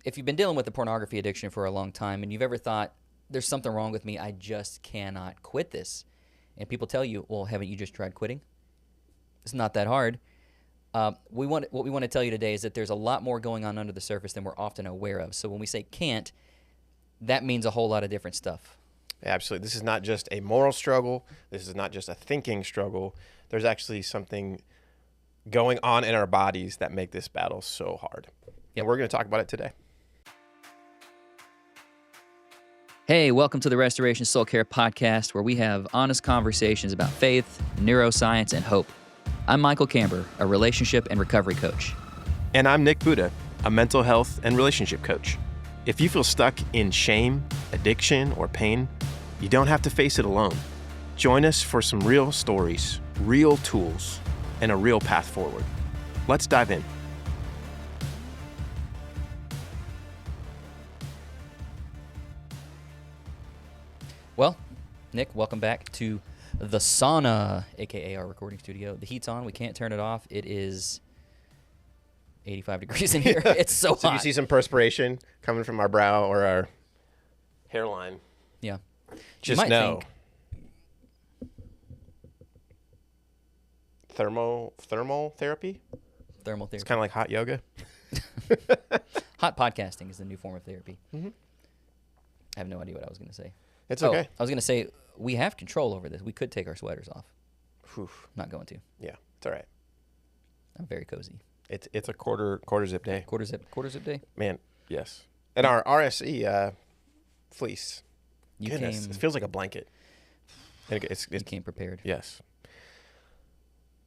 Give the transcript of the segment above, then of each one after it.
if you've been dealing with the pornography addiction for a long time and you've ever thought, there's something wrong with me, I just cannot quit this. And people tell you, well, haven't you just tried quitting? It's not that hard. What we want to tell you today is that there's a lot more going on under the surface than we're often aware of. So when we say can't, that means a whole lot of different stuff. Absolutely. This is not just a moral struggle. This is not just a thinking struggle. There's actually something going on in our bodies that make this battle so hard. And we're going to talk about it today. Hey, welcome to the Restoration Soul Care Podcast, where we have honest conversations about faith, neuroscience, and hope. I'm Michael Kamber, a relationship and recovery coach. And I'm Nick Buddha, a mental health and relationship coach. If you feel stuck in shame, addiction, or pain, you don't have to face it alone. Join us for some real stories, real tools, and a real path forward. Let's dive in. Well, Nick, welcome back to the sauna, a.k.a. our recording studio. The heat's on. We can't turn it off. It is 85 degrees in here. It's so hot. So you see some perspiration coming from our brow or our hairline. Yeah. Just know. Thermal therapy? Thermal therapy. It's kind of like hot yoga. Hot podcasting is the new form of therapy. Mm-hmm. I have no idea what I was going to say. It's okay. I was going to say, we have control over this. We could take our sweaters off. Whew. Not going to. Yeah, it's all right. I'm very cozy. It's a quarter zip day. Quarter zip day? Man, yes. And our RSE fleece. You Goodness, it feels like a blanket. And you came prepared. Yes.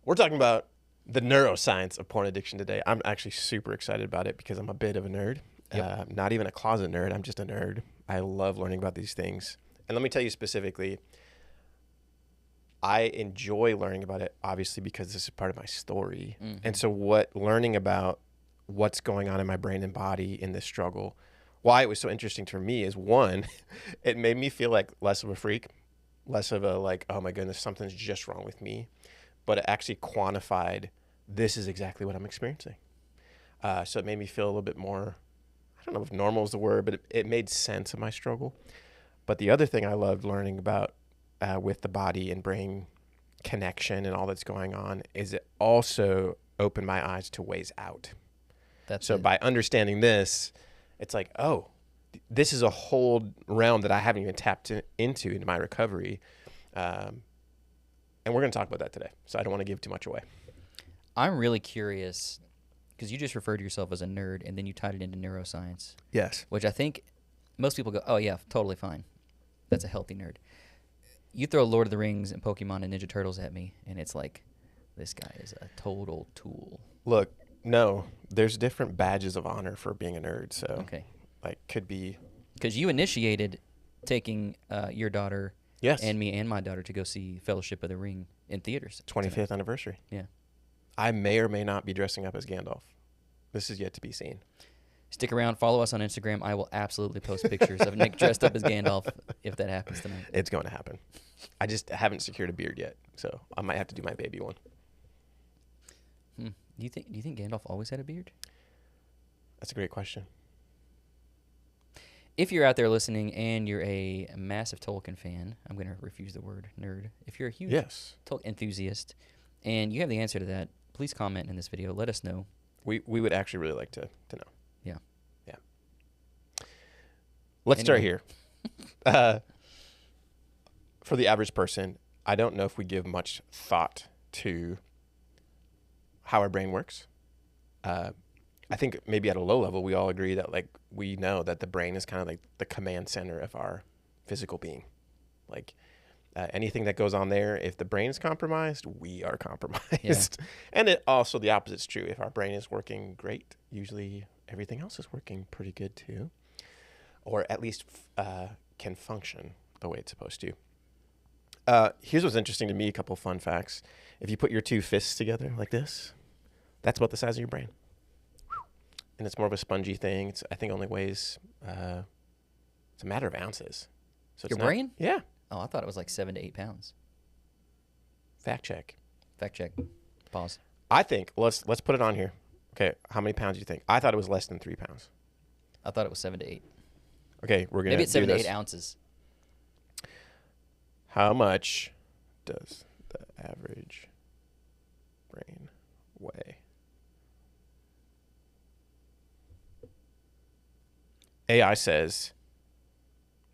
We're talking about the neuroscience of porn addiction today. I'm actually super excited about it because I'm a bit of a nerd. Yep. Not even a closet nerd. I'm just a nerd. I love learning about these things. And let me tell you specifically, I enjoy learning about it, obviously, because this is part of my story. Mm-hmm. And so learning about what's going on in my brain and body in this struggle, why it was so interesting to me is, one, it made me feel like less of a freak, less of a like, oh my goodness, something's just wrong with me. But it actually quantified, this is exactly what I'm experiencing. So it made me feel a little bit more, I don't know if normal is the word, but it made sense of my struggle. But the other thing I loved learning about with the body and brain connection and all that's going on is it also opened my eyes to ways out. By understanding this, it's like, oh, this is a whole realm that I haven't even tapped into in my recovery. And we're going to talk about that today. So I don't want to give too much away. I'm really curious because you just referred to yourself as a nerd and then you tied it into neuroscience. Yes. Which I think most people go, oh, yeah, totally fine. That's a healthy nerd. You throw Lord of the Rings and Pokemon and Ninja Turtles at me, and it's like, this guy is a total tool. Look, no, there's different badges of honor for being a nerd. So, okay. Like, could be. Because you initiated taking your daughter and me and my daughter to go see Fellowship of the Ring in theaters. 25th anniversary. Yeah. I may or may not be dressing up as Gandalf. This is yet to be seen. Stick around. Follow us on Instagram. I will absolutely post pictures of Nick dressed up as Gandalf if that happens tonight. It's going to happen. I just haven't secured a beard yet, so I might have to do my baby one. Do you think Gandalf always had a beard? That's a great question. If you're out there listening and you're a massive Tolkien fan, I'm going to refuse the word nerd. If you're a huge Tolkien enthusiast and you have the answer to that, please comment in this video. Let us know. We would actually really like to know. Yeah. Let's start here. For the average person, I don't know if we give much thought to how our brain works. I think maybe at a low level, we all agree that like we know that the brain is kind of like the command center of our physical being. Like anything that goes on there, if the brain is compromised, we are compromised. Yeah. And it also the opposite is true. If our brain is working great, usually everything else is working pretty good too, or at least can function the way it's supposed to. Here's what's interesting to me, a couple fun facts. If you put your two fists together like this, that's about the size of your brain. And it's more of a spongy thing. I think only weighs, it's a matter of ounces. So your brain? Yeah. Oh, I thought it was like 7 to 8 pounds. Fact check. Pause. I think, let's put it on here. Okay, how many pounds do you think? I thought it was less than 3 pounds. I thought it was 7 to 8. Okay, we're gonna Maybe it's do 7 to this. 8 ounces. How much does the average brain weigh? AI says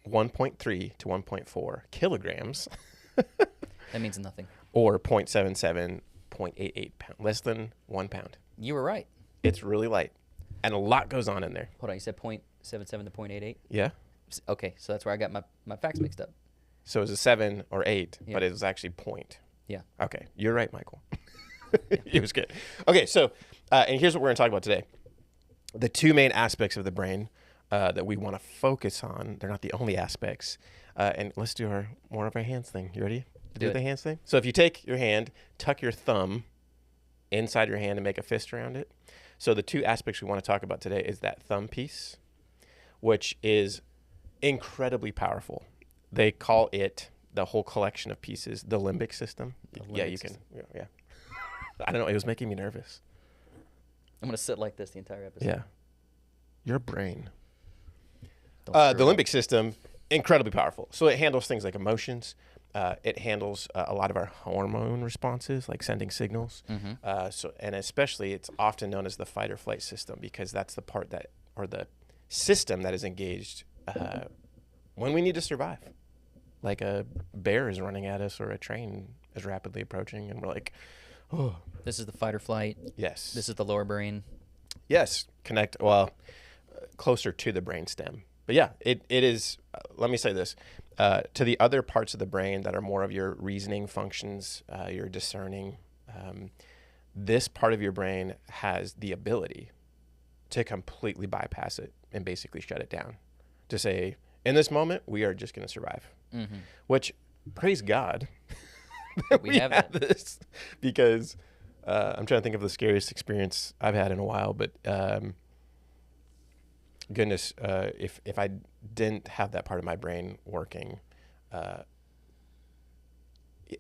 1.3 to 1.4 kilograms That means nothing. or 0.77, 0.88 pound, less than 1 pound. You were right. It's really light, and a lot goes on in there. Hold on, you said 0.77 to 0.88? Yeah. Okay, so that's where I got my facts mixed up. So it was a 7 or 8, Yeah. but it was actually point. Yeah. Okay, you're right, Michael. It was good. Okay, so and here's what we're going to talk about today. The two main aspects of the brain that we want to focus on. They're not the only aspects. And let's do more of our hands thing. You ready to do Do the it. hands thing? So if you take your hand, tuck your thumb inside your hand and make a fist around it. So the two aspects we want to talk about today is that thumb piece, which is incredibly powerful. They call it the whole collection of pieces, the limbic system. Yeah, you can. Yeah. I don't know. It was making me nervous. I'm going to sit like this the entire episode. Yeah. Your brain. Don't The screw it limbic system, incredibly powerful. So it handles things like emotions. It handles a lot of our hormone responses, like sending signals. Mm-hmm. And especially, it's often known as the fight or flight system because that's the part that, or the system that is engaged when we need to survive. Like a bear is running at us or a train is rapidly approaching, and we're like, oh. This is the fight or flight. Yes. This is the lower brain. Yes. Closer to the brain stem. But yeah, it is, let me say this, to the other parts of the brain that are more of your reasoning functions, your discerning, this part of your brain has the ability to completely bypass it and basically shut it down. To say, in this moment, we are just going to survive. Mm-hmm. Which, praise God, We have that. this, because I'm trying to think of the scariest experience I've had in a while, but goodness, if I didn't have that part of my brain working,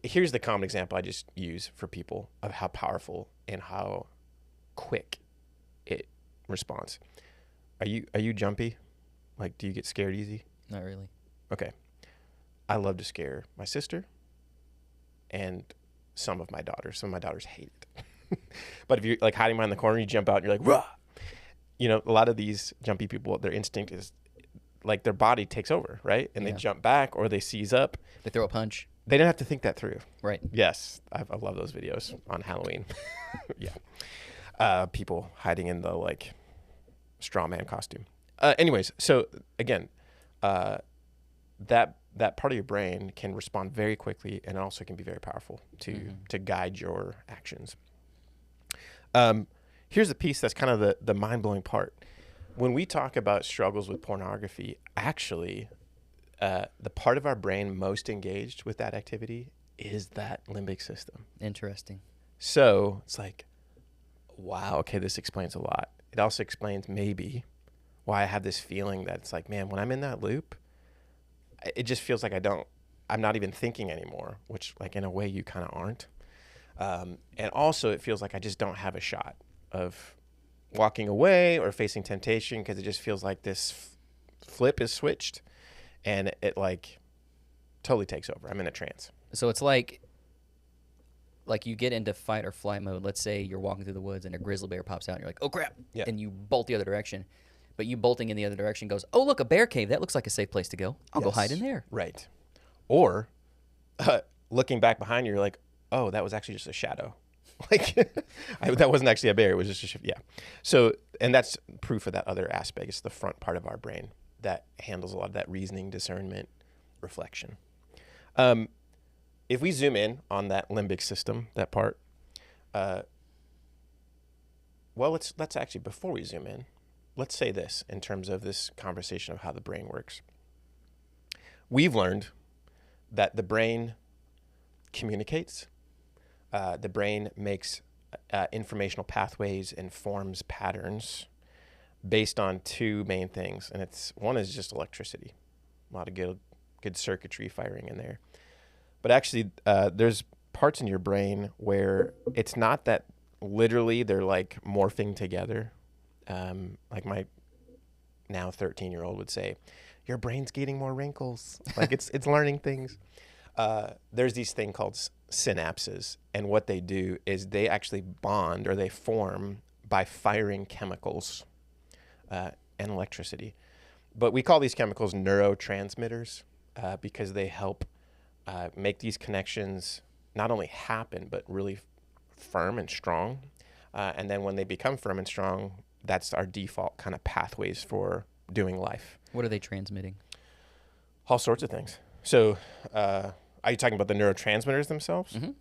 here's the common example I just use for people of how powerful and how quick it responds. Are you jumpy? Like, do you get scared easy? Not really. Okay. I love to scare my sister and some of my daughters. Some of my daughters hate it. But if you're like hiding behind the corner, you jump out and you're like, rah! You know, a lot of these jumpy people, their instinct is like their body takes over, right? And Yeah. they jump back or they seize up. They throw a punch. They don't have to think that through. Right. Yes. I love those videos on Halloween. Yeah. People hiding in the like straw man costume. Anyways, so again, that part of your brain can respond very quickly, and it also can be very powerful to guide your actions. Here's the piece that's kind of the mind-blowing part. When we talk about struggles with pornography, actually, the part of our brain most engaged with that activity is that limbic system. Interesting. So it's like, wow, okay, this explains a lot. It also explains maybe why I have this feeling that it's like, man, when I'm in that loop, it just feels like I'm not even thinking anymore, which like in a way you kind of aren't. And also it feels like I just don't have a shot of walking away or facing temptation because it just feels like this flip is switched and it like totally takes over. I'm in a trance. So it's like you get into fight or flight mode. Let's say you're walking through the woods and a grizzly bear pops out and you're like, oh crap. Yeah. And you bolt the other direction. But you bolting in the other direction goes, oh, look, a bear cave. That looks like a safe place to go. I'll go hide in there. Right. Or looking back behind you, you're like, oh, that was actually just a shadow. Like that wasn't actually a bear. It was just yeah. So, and that's proof of that other aspect. It's the front part of our brain that handles a lot of that reasoning, discernment, reflection. If we zoom in on that limbic system, that part, let's actually, before we zoom in, let's say this in terms of this conversation of how the brain works. We've learned that the brain communicates. The brain makes informational pathways and forms patterns based on two main things. And one is just electricity. A lot of good circuitry firing in there. But actually, there's parts in your brain where it's not that literally they're like morphing together. Like my now 13-year-old would say, your brain's getting more wrinkles. Like it's learning things. There's these thing called synapses. And what they do is they actually bond, or they form by firing chemicals and electricity. But we call these chemicals neurotransmitters because they help make these connections not only happen, but really firm and strong. And then when they become firm and strong, that's our default kind of pathways for doing life. What are they transmitting? All sorts of things. So are you talking about the neurotransmitters themselves? Mm-hmm.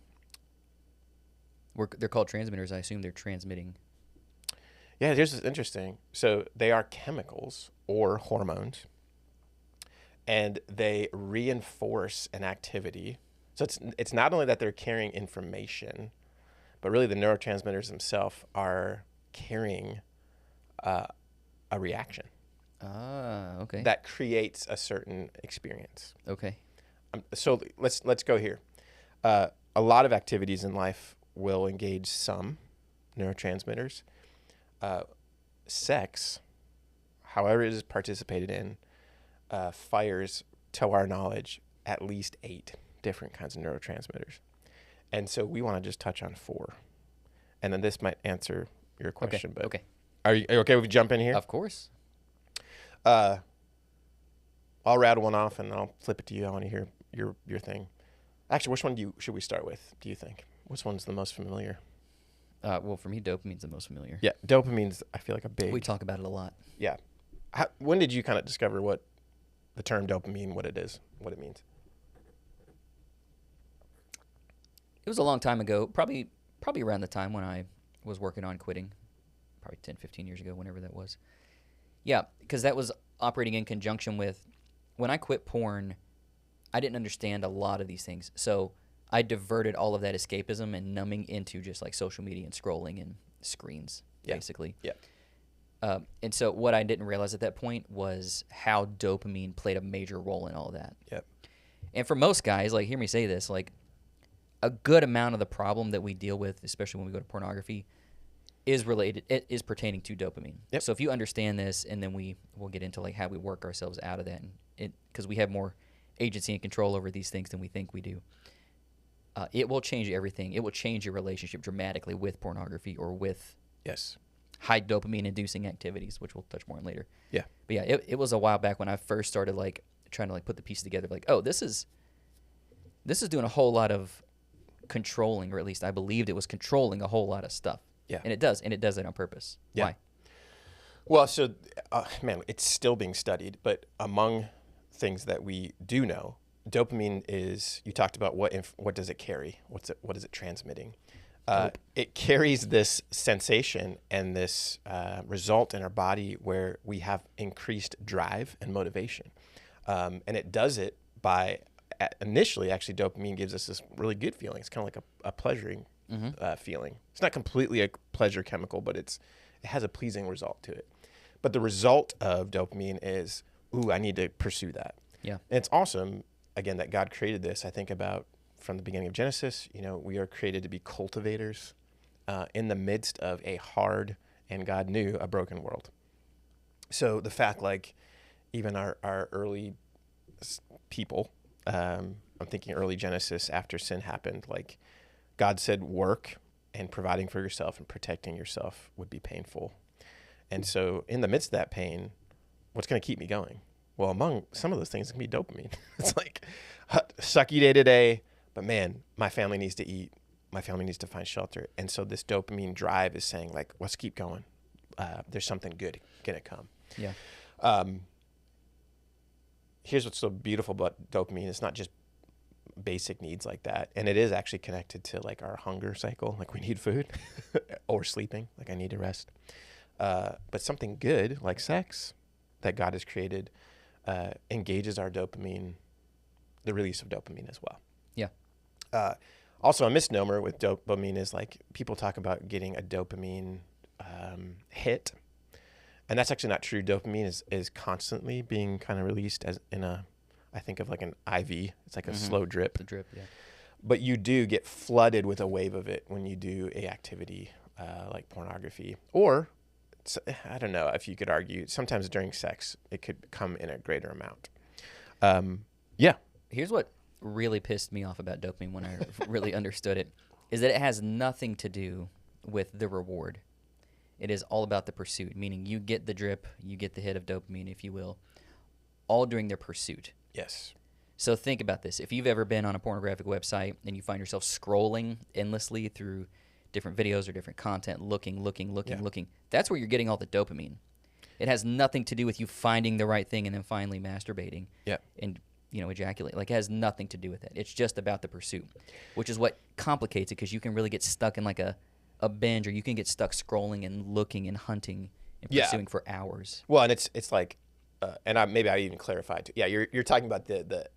They're called transmitters. I assume they're transmitting. Yeah, here's what's interesting. So they are chemicals or hormones, and they reinforce an activity. So it's not only that they're carrying information, but really the neurotransmitters themselves are carrying a reaction. Ah, okay. That creates a certain experience. Okay. So let's go here. A lot of activities in life will engage some neurotransmitters. Sex, however it is participated in, fires, to our knowledge, at least 8 different kinds of neurotransmitters. And so we want to just touch on 4. And then this might answer your question. Okay. But Okay. Are you okay if we jump in here? Of course. I'll rattle one off and I'll flip it to you. I want to hear your thing. Actually, which one should we start with, do you think? Which one's the most familiar? Well, for me, dopamine's the most familiar. Yeah, dopamine's, I feel like, a big... We talk about it a lot. Yeah. When did you kind of discover what the term dopamine, what it is, what it means? It was a long time ago, probably around the time when I was working on quitting, probably 10, 15 years ago, whenever that was. Yeah, because that was operating in conjunction with, when I quit porn, I didn't understand a lot of these things. So I diverted all of that escapism and numbing into just like social media and scrolling and screens, basically. Yeah. And so what I didn't realize at that point was how dopamine played a major role in all of that. Yep. And for most guys, like, hear me say this, like, a good amount of the problem that we deal with, especially when we go to pornography, is pertaining to dopamine. Yep. So if you understand this, and then we'll get into like how we work ourselves out of that, and because we have more agency and control over these things than we think we do. It will change everything. It will change your relationship dramatically with pornography or with high dopamine inducing activities, which we'll touch more on later. Yeah. But yeah, it was a while back when I first started like trying to like put the pieces together, like, oh, this is doing a whole lot of controlling, or at least I believed it was controlling a whole lot of stuff. Yeah. And it does it on purpose. Yeah. Why? Well, so, man, it's still being studied, but among things that we do know, dopamine is, you talked about what does it carry? What is it transmitting? It carries this sensation and this result in our body where we have increased drive and motivation. And it does it by, initially, actually, dopamine gives us this really good feeling. It's kind of like a pleasuring feeling. It's not completely a pleasure chemical, but it has a pleasing result to it. But the result of dopamine is, ooh, I need to pursue that. Yeah. And it's awesome, again, that God created this. I think about from the beginning of Genesis, we are created to be cultivators in the midst of a hard, and God knew, a broken world. So the fact, like, even our early people, I'm thinking early Genesis after sin happened, like, God said work and providing for yourself and protecting yourself would be painful. And so in the midst of that pain, what's going to keep me going? Well, among some of those things can be dopamine. It's like, sucky day today, but man, my family needs to eat. My family needs to find shelter. And so this dopamine drive is saying, like, let's keep going. There's something good going to come. Yeah. Here's what's so beautiful about dopamine. It's not just basic needs like that. And it is actually connected to like our hunger cycle. Like we need food or sleeping. Like I need to rest. But something good like sex that God has created engages our dopamine, the release of dopamine as well. Yeah. Also a misnomer with dopamine is like people talk about getting a dopamine hit. And that's actually not true. Dopamine is constantly being kind of released as in I think of like an IV. It's like a slow drip. The drip, yeah. But you do get flooded with a wave of it when you do a activity like pornography. Or I don't know if you could argue. Sometimes during sex, it could come in a greater amount. Yeah. Here's what really pissed me off about dopamine when I really understood it, is that it has nothing to do with the reward. It is all about the pursuit, meaning you get the drip, you get the hit of dopamine, if you will, all during the pursuit. Yes. So think about this. If you've ever been on a pornographic website and you find yourself scrolling endlessly through different videos or different content, looking, that's where you're getting all the dopamine. It has nothing to do with you finding the right thing and then finally masturbating and ejaculate. Like, it has nothing to do with it. It's just about the pursuit, which is what complicates it, because you can really get stuck in like a binge, or you can get stuck scrolling and looking and hunting and pursuing for hours. Well, and it's like, and maybe I even clarified too. Yeah, you're talking about the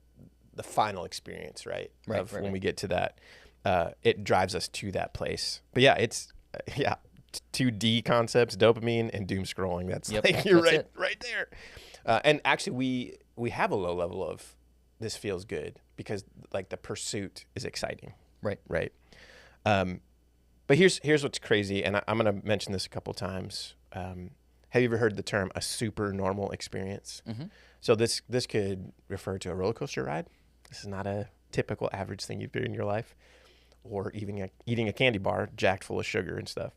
final experience, right? Right. When we get to that, it drives us to that place. But yeah, it's 2D concepts, dopamine and doom scrolling. That's like, you're right there. And actually, we have a low level of this feels good because like the pursuit is exciting. Right. But here's what's crazy, and I'm going to mention this a couple times. Have you ever heard the term a supernormal experience? Mm-hmm. So this could refer to a roller coaster ride. This is not a typical average thing you do in your life, or even eating a candy bar jacked full of sugar and stuff.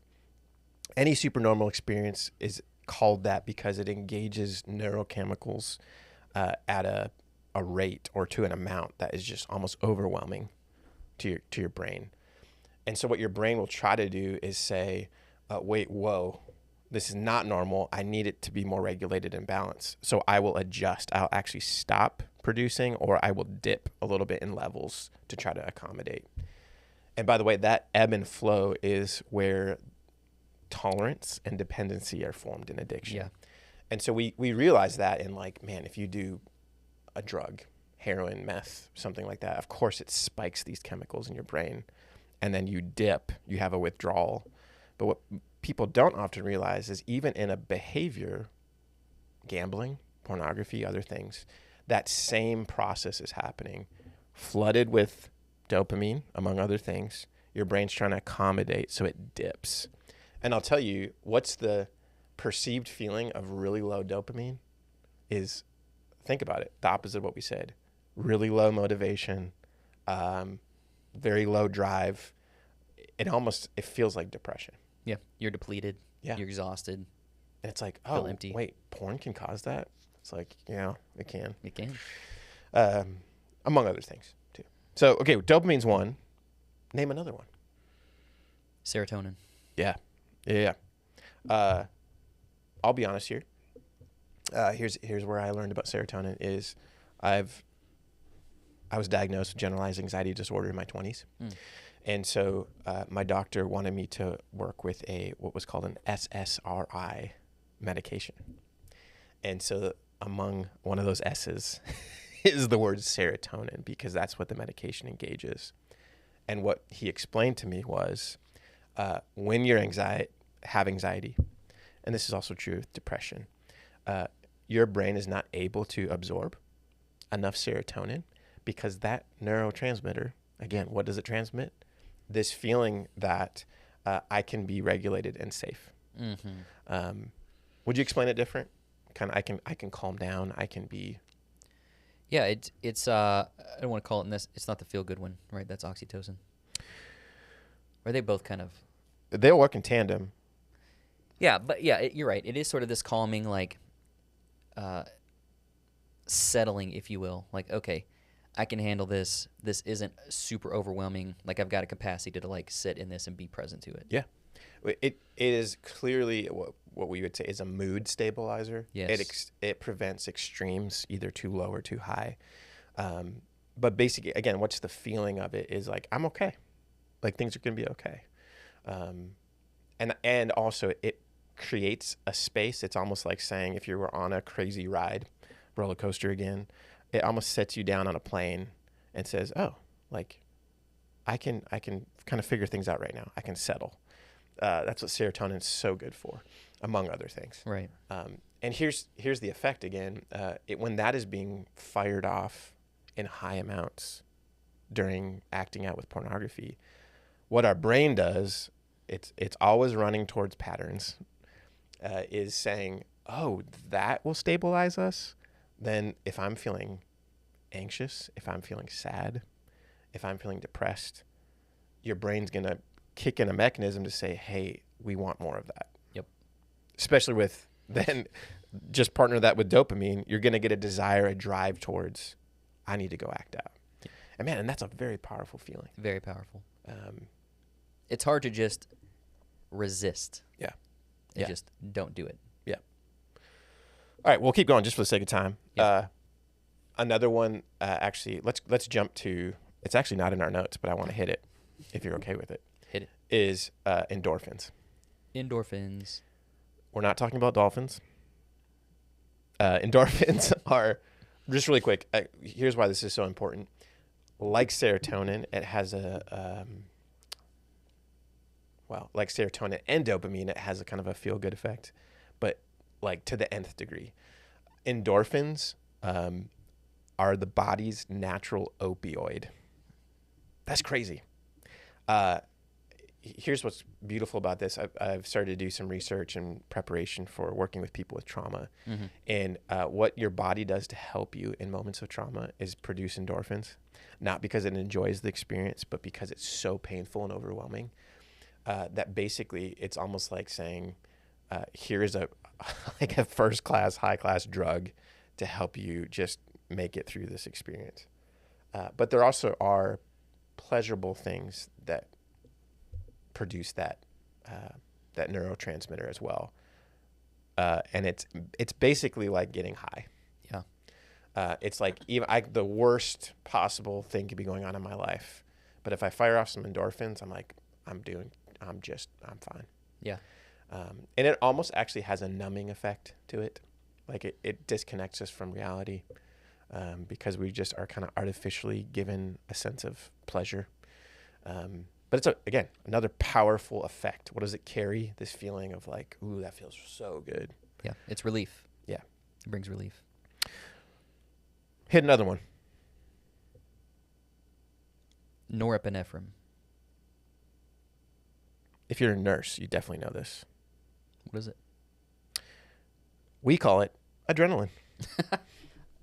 Any supernormal experience is called that because it engages neurochemicals at a rate or to an amount that is just almost overwhelming to your brain. And so what your brain will try to do is say, wait, whoa, this is not normal. I need it to be more regulated and balanced. So I will adjust. I'll actually stop producing, or I will dip a little bit in levels to try to accommodate. And by the way, that ebb and flow is where tolerance and dependency are formed in addiction. Yeah. And so we realize that in like, man, if you do a drug, heroin, meth, something like that, of course it spikes these chemicals in your brain. And then you dip, you have a withdrawal. But what people don't often realize is even in a behavior, gambling, pornography, other things, that same process is happening. Flooded with dopamine, among other things, your brain's trying to accommodate, so it dips. And I'll tell you, what's the perceived feeling of really low dopamine is, think about it, the opposite of what we said. Really low motivation, very low drive. It feels like depression. Yeah, you're depleted. Yeah, you're exhausted. And it's like, oh, empty. Wait, porn can cause that? It's like, yeah, it can. It can. Among other things, too. So, okay, dopamine's one. Name another one. Serotonin. Yeah. I'll be honest here. Here's where I learned about serotonin is I was diagnosed with generalized anxiety disorder in my 20s. And so my doctor wanted me to work with what was called an SSRI medication. And so among one of those S's is the word serotonin, because that's what the medication engages. And what he explained to me was when you're have anxiety, and this is also true with depression, your brain is not able to absorb enough serotonin, because that neurotransmitter, again, what does it transmit? This feeling that I can be regulated and safe. Mm-hmm. Would you explain it different? I can calm down. I can be. Yeah, it's I don't want to call it this. It's not the feel good one, right? That's oxytocin. Are they both kind of? They'll work in tandem. Yeah, but yeah, you're right. It is sort of this calming, like, settling, if you will. Like, okay, I can handle this. This isn't super overwhelming. Like, I've got a capacity to like sit in this and be present to it. Yeah, it is clearly what we would say is a mood stabilizer. Yes, it prevents extremes, either too low or too high. But basically, again, what's the feeling of it is like, I'm okay. Like, things are gonna be okay. And also it creates a space. It's almost like saying, if you were on a crazy ride, roller coaster again, it almost sets you down on a plane and says, oh, like I can kind of figure things out right now. I can settle. That's what serotonin is so good for, among other things. Right. And here's the effect again. When that is being fired off in high amounts during acting out with pornography, what our brain does, it's always running towards patterns. is saying, oh, that will stabilize us. Then if I'm feeling anxious, if I'm feeling sad, if I'm feeling depressed, your brain's going to kick in a mechanism to say, hey, we want more of that. Yep. Especially with then just partner that with dopamine, you're going to get a desire, a drive towards, I need to go act out. Yep. And man, and that's a very powerful feeling. Very powerful. It's hard to just resist. Yeah. And just don't do it. Yeah. All right, we'll keep going just for the sake of time. Yep. Another one, actually, let's jump to, it's actually not in our notes, but I want to hit it if you're okay with it. Hit it. Is endorphins. Endorphins. We're not talking about dolphins. Endorphins are, just really quick, here's why this is so important. Like serotonin, it has like serotonin and dopamine, it has a kind of a feel-good effect, but like to the nth degree. Endorphins are the body's natural opioid. That's crazy. Here's what's beautiful about this. I've started to do some research in preparation for working with people with trauma. Mm-hmm. And what your body does to help you in moments of trauma is produce endorphins, not because it enjoys the experience, but because it's so painful and overwhelming that basically it's almost like saying, here is a first-class, high-class drug to help you just make it through this experience. But there also are pleasurable things that produce that neurotransmitter as well, and it's basically like getting high. Yeah, it's like even the worst possible thing could be going on in my life, but if I fire off some endorphins, I'm like, I'm fine. Yeah, and it almost actually has a numbing effect to it, like it disconnects us from reality, because we just are kind of artificially given a sense of pleasure. But it's, again, another powerful effect. What does it carry? This feeling of like, ooh, that feels so good. Yeah, it's relief. Yeah. It brings relief. Hit another one. Norepinephrine. If you're a nurse, you definitely know this. What is it? We call it adrenaline.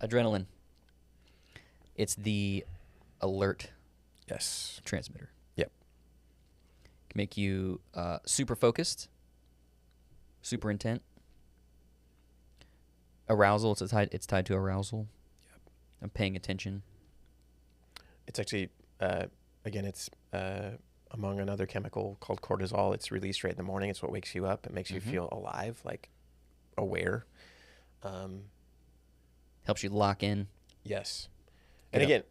Adrenaline. It's the alert transmitter. Yep. Can make you super focused, super intent. Arousal. It's tied to arousal. Yep. I'm paying attention. It's actually again, it's among another chemical called cortisol. It's released right in the morning. It's what wakes you up. It makes you feel alive, like aware. Helps you lock in. Yes. And again,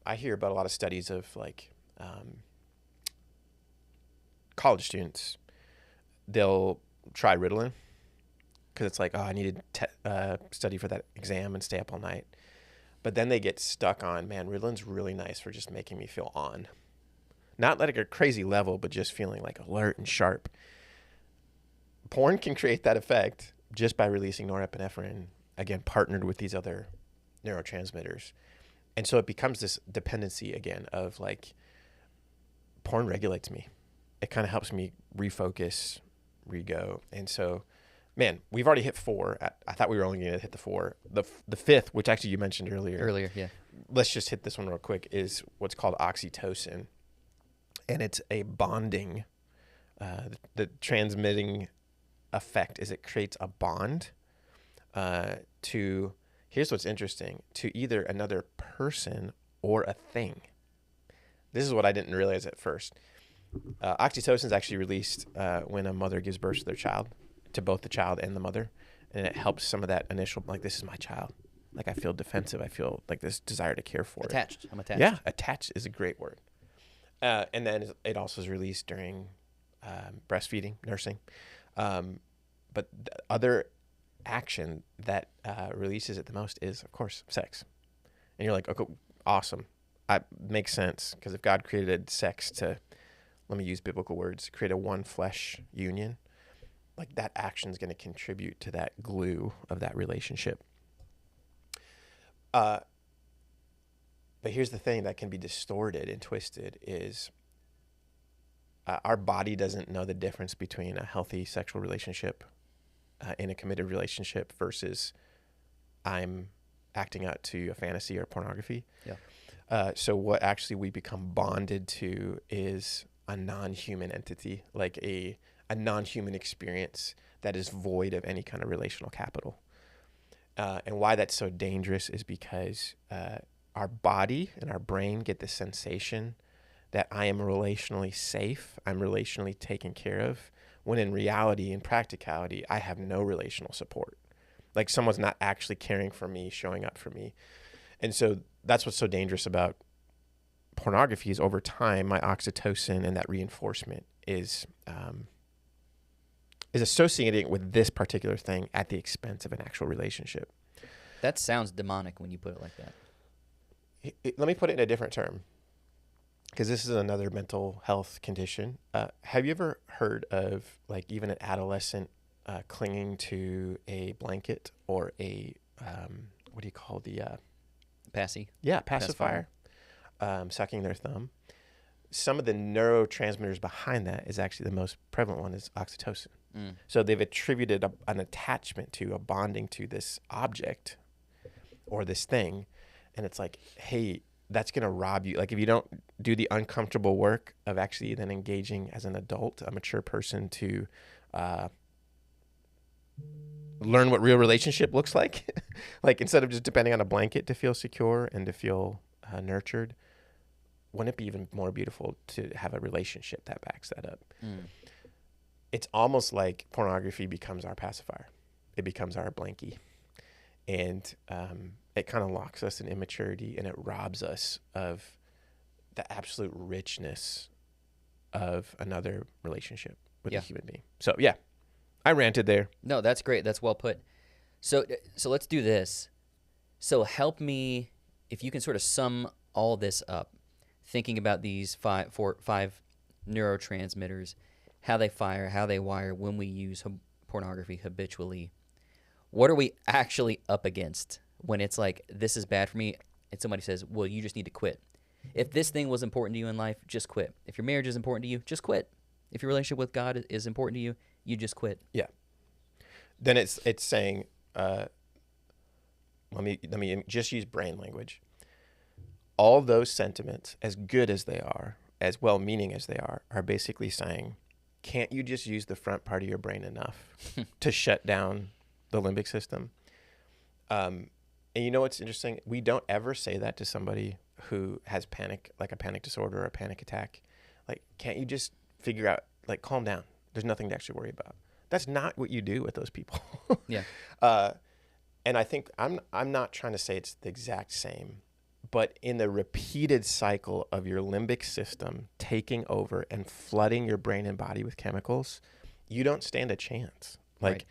I hear about a lot of studies of like college students. They'll try Ritalin because it's like, oh, I need to study for that exam and stay up all night. But then they get stuck on, man, Ritalin's really nice for just making me feel on. Not like a crazy level, but just feeling like alert and sharp. Porn can create that effect just by releasing norepinephrine, again, partnered with these other neurotransmitters. And so it becomes this dependency again of like, porn regulates me. It kind of helps me refocus, re-go. And so, man, we've already hit 4. I thought we were only going to hit the 4. The fifth, which actually you mentioned earlier. Earlier, yeah. Let's just hit this one real quick, is what's called oxytocin. And it's a bonding. The transmitting effect is it creates a bond to, here's what's interesting, to either another person or a thing. This is what I didn't realize at first. Oxytocin is actually released when a mother gives birth to their child, to both the child and the mother. And it helps some of that initial, like, this is my child. Like, I feel defensive. I feel like this desire to care for attached. I'm attached. Yeah, attached is a great word. And then it also is released during breastfeeding, nursing. But the other action that releases it the most is, of course, sex. And you're like, okay, awesome. Makes sense, because if God created sex to, let me use biblical words, create a one flesh union, like that action is going to contribute to that glue of that relationship. But here's the thing that can be distorted and twisted is our body doesn't know the difference between a healthy sexual relationship in a committed relationship versus I'm acting out to a fantasy or pornography. Yeah. So what actually we become bonded to is a non-human entity, like a non-human experience that is void of any kind of relational capital. And why that's so dangerous is because our body and our brain get the sensation that I am relationally safe, I'm relationally taken care of, when in reality, in practicality, I have no relational support. Like someone's not actually caring for me, showing up for me. And so that's what's so dangerous about pornography is over time, my oxytocin and that reinforcement is associating with this particular thing at the expense of an actual relationship. That sounds demonic when you put it like that. Let me put it in a different term, because this is another mental health condition. Have you ever heard of like even an adolescent clinging to a blanket or a, what do you call the... Passy? Yeah, pacifier. Sucking their thumb. Some of the neurotransmitters behind that is actually the most prevalent one is oxytocin. So they've attributed an attachment to, a bonding to this object or this thing. And it's like, hey, that's going to rob you. Like if you don't do the uncomfortable work of actually then engaging as an adult, a mature person to learn what real relationship looks like, like instead of just depending on a blanket to feel secure and to feel nurtured, wouldn't it be even more beautiful to have a relationship that backs that up? It's almost like pornography becomes our pacifier. It becomes our blankie. And it kind of locks us in immaturity, and it robs us of the absolute richness of another relationship with a human being. So, yeah, I ranted there. No, that's great. That's well put. So let's do this. So help me, if you can sort of sum all this up, thinking about these five neurotransmitters, how they fire, how they wire when we use pornography habitually. What are we actually up against when it's like, this is bad for me, and somebody says, well, you just need to quit. If this thing was important to you in life, just quit. If your marriage is important to you, just quit. If your relationship with God is important to you, you just quit. Yeah. Then it's saying, let me just use brain language. All those sentiments, as good as they are, as well-meaning as they are basically saying, can't you just use the front part of your brain enough to shut down the limbic system? And you know what's interesting? We don't ever say that to somebody who has panic, like a panic disorder or a panic attack. Like, can't you just figure out, like, calm down? There's nothing to actually worry about. That's not what you do with those people. Yeah. And I think I'm not trying to say it's the exact same, but in the repeated cycle of your limbic system taking over and flooding your brain and body with chemicals, you don't stand a chance. Like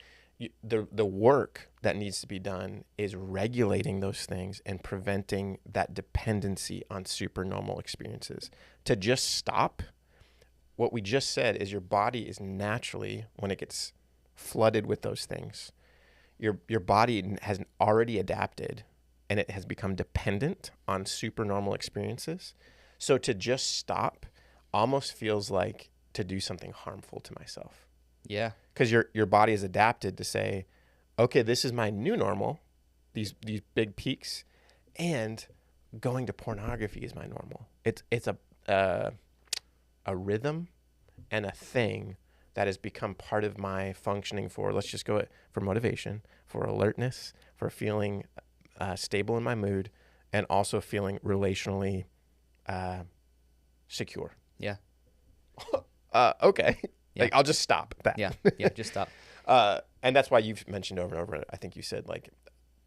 the work that needs to be done is regulating those things and preventing that dependency on supernormal experiences. To just stop, what we just said is your body is naturally, when it gets flooded with those things, your body has already adapted and it has become dependent on supernormal experiences. So to just stop almost feels like to do something harmful to myself. Yeah. Because your body is adapted to say, okay, this is my new normal, these big peaks, and going to pornography is my normal. It's a rhythm and a thing that has become part of my functioning for, let's just go for motivation, for alertness, for feeling stable in my mood, and also feeling relationally secure. Yeah. Okay. Yeah. Like, I'll just stop that. Yeah. Just stop. And that's why you've mentioned over and over, I think you said, like,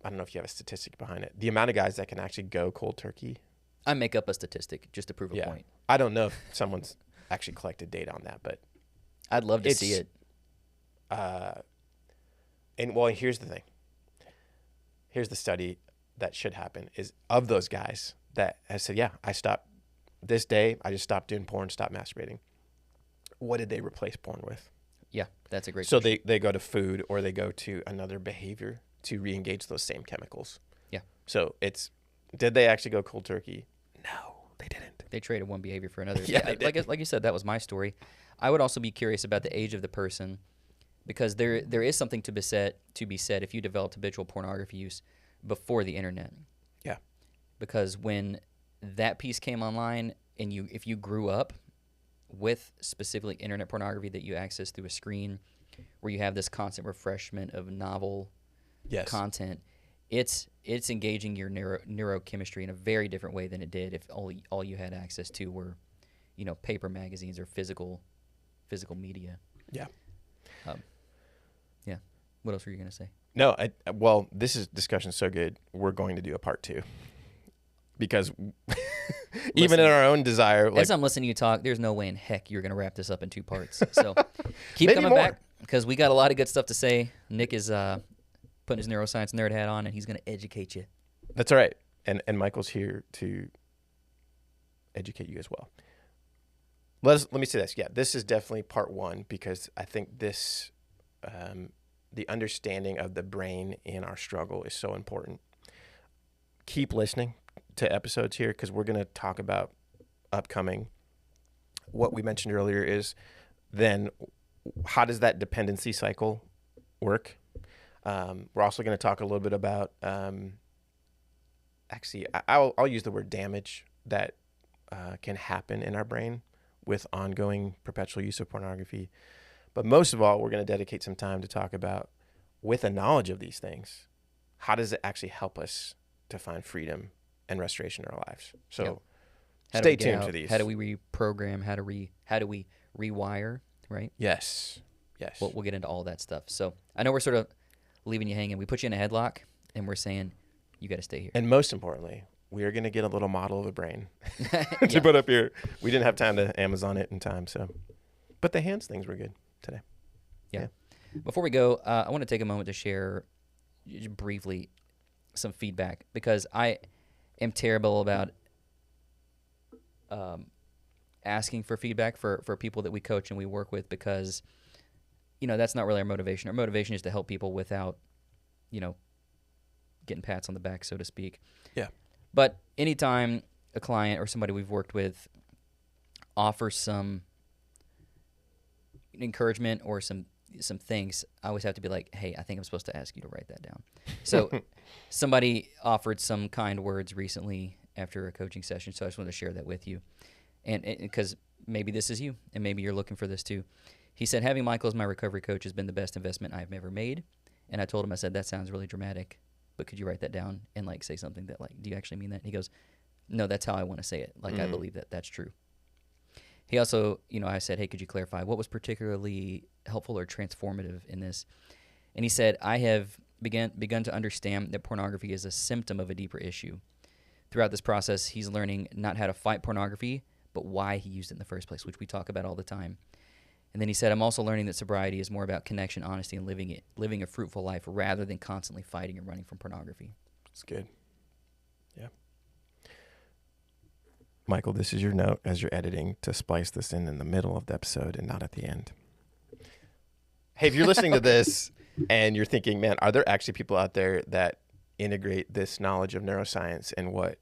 I don't know if you have a statistic behind it, the amount of guys that can actually go cold turkey. I make up a statistic just to prove a point. I don't know if someone's actually collected data on that, but I'd love to see it. And well, here's the thing. Here's the study that should happen is of those guys that have said, yeah, I stopped this day. I just stopped doing porn, stopped masturbating. What did they replace porn with? Yeah, that's a great So question. they go to food or they go to another behavior to re-engage those same chemicals. Yeah. So did they actually go cold turkey? No, they didn't. They traded one behavior for another. Yeah, they did. Like you said, that was my story. I would also be curious about the age of the person, because there is something to be said if you developed habitual pornography use before the internet. Yeah. Because when that piece came online, and if you grew up with specifically internet pornography that you access through a screen, where you have this constant refreshment of novel content, it's engaging your neurochemistry in a very different way than it did if all you had access to were, paper magazines or physical media. Yeah. Yeah. What else were you going to say? No, well, this discussion so good. We're going to do a part 2. Because even in our own desire, as I'm listening to you talk, there's no way in heck you're going to wrap this up in 2 parts. So keep coming more. back, because we got a lot of good stuff to say. Nick is putting his neuroscience nerd hat on, and he's going to educate you. That's all right. And Michael's here to educate you as well. Let me say this. Yeah, this is definitely part 1, because I think this, the understanding of the brain in our struggle is so important. Keep listening to episodes here, because we're going to talk about upcoming. What we mentioned earlier is then how does that dependency cycle work? We're also going to talk a little bit about, actually, I'll use the word damage that can happen in our brain with ongoing perpetual use of pornography. But most of all, we're going to dedicate some time to talk about, with a knowledge of these things, how does it actually help us to find freedom and restoration in our lives? So stay tuned for these. How do we reprogram? How do we rewire? Right? Yes. We'll get into all that stuff. So I know we're sort of leaving you hanging. We put you in a headlock, and we're saying you got to stay here. And most importantly, we are going to get a little model of a brain to put up here. We didn't have time to Amazon it in time, but the hands things were good today. Yeah. Before we go, I want to take a moment to share briefly some feedback, because I am terrible about asking for feedback for people that we coach and we work with, because that's not really our motivation. Our motivation is to help people without getting pats on the back, so to speak. Yeah. But anytime a client or somebody we've worked with offers some encouragement or some things, I always have to be like, hey, I think I'm supposed to ask you to write that down. So somebody offered some kind words recently after a coaching session, so I just wanted to share that with you. And because maybe this is you, and maybe you're looking for this too. He said, having Michael as my recovery coach has been the best investment I've ever made. And I told him, I said, that sounds really dramatic, but could you write that down and say something that do you actually mean that? And he goes, no, that's how I want to say it. I believe that that's true. He also, I said, hey, could you clarify what was particularly helpful or transformative in this? And he said, I have begun to understand that pornography is a symptom of a deeper issue. Throughout this process, he's learning not how to fight pornography, but why he used it in the first place, which we talk about all the time. And then he said, I'm also learning that sobriety is more about connection, honesty, and living a fruitful life rather than constantly fighting and running from pornography. That's good. Yeah. Michael, this is your note as you're editing to splice this in the middle of the episode and not at the end. Hey, if you're listening to this and you're thinking, man, are there actually people out there that integrate this knowledge of neuroscience and what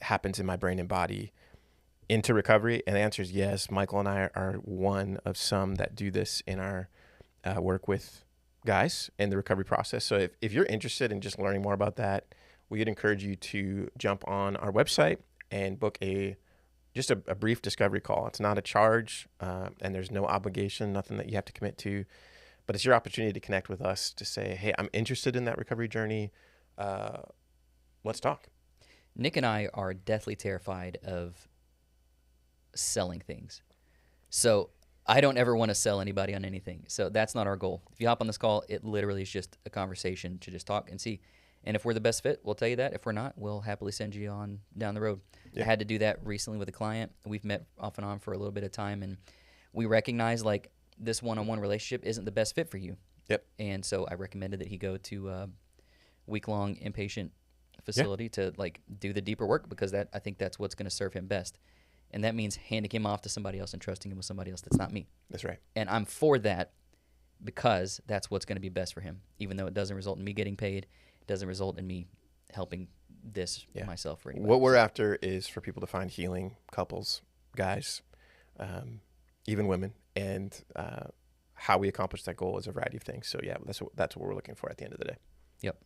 happens in my brain and body into recovery? And the answer is yes. Michael and I are one of some that do this in our work with guys in the recovery process. So if you're interested in just learning more about that, we would encourage you to jump on our website and book a brief discovery call. It's not a charge, and there's no obligation, nothing that you have to commit to, but it's your opportunity to connect with us to say, hey, I'm interested in that recovery journey. Let's talk. Nick and I are deathly terrified of selling things. So I don't ever want to sell anybody on anything. So that's not our goal. If you hop on this call, it literally is just a conversation to just talk and see. And if we're the best fit, we'll tell you that. If we're not, we'll happily send you on down the road. Yeah. I had to do that recently with a client. We've met off and on for a little bit of time, and we recognize this one-on-one relationship isn't the best fit for you. Yep. And so I recommended that he go to a week-long inpatient facility to do the deeper work, because I think that's what's going to serve him best. And that means handing him off to somebody else and trusting him with somebody else that's not me. That's right. And I'm for that, because that's what's going to be best for him. Even though it doesn't result in me getting paid, it doesn't result in me helping this myself for anybody. What we're after is for people to find healing, couples, guys, even women, and how we accomplish that goal is a variety of things. So yeah, that's what we're looking for at the end of the day. Yep.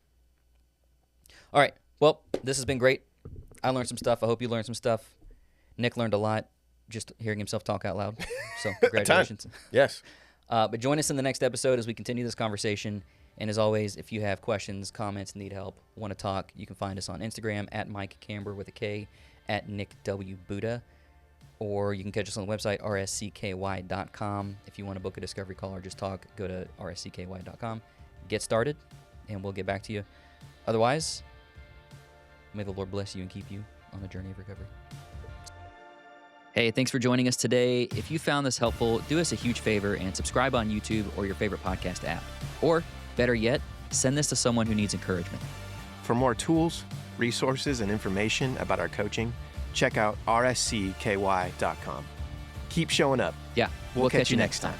All right. Well, this has been great. I learned some stuff. I hope you learned some stuff. Nick learned a lot just hearing himself talk out loud. So congratulations. Yes. But join us in the next episode as we continue this conversation. And as always, if you have questions, comments, need help, want to talk, you can find us on Instagram at Mike Kamber with a K, at Nick W. Buddha, or you can catch us on the website, rscky.com. If you want to book a discovery call or just talk, go to rscky.com. Get started, and we'll get back to you. Otherwise, may the Lord bless you and keep you on the journey of recovery. Hey, thanks for joining us today. If you found this helpful, do us a huge favor and subscribe on YouTube or your favorite podcast app. Or, better yet, send this to someone who needs encouragement. For more tools, resources, and information about our coaching, check out rscky.com. Keep showing up. Yeah, we'll catch you next time.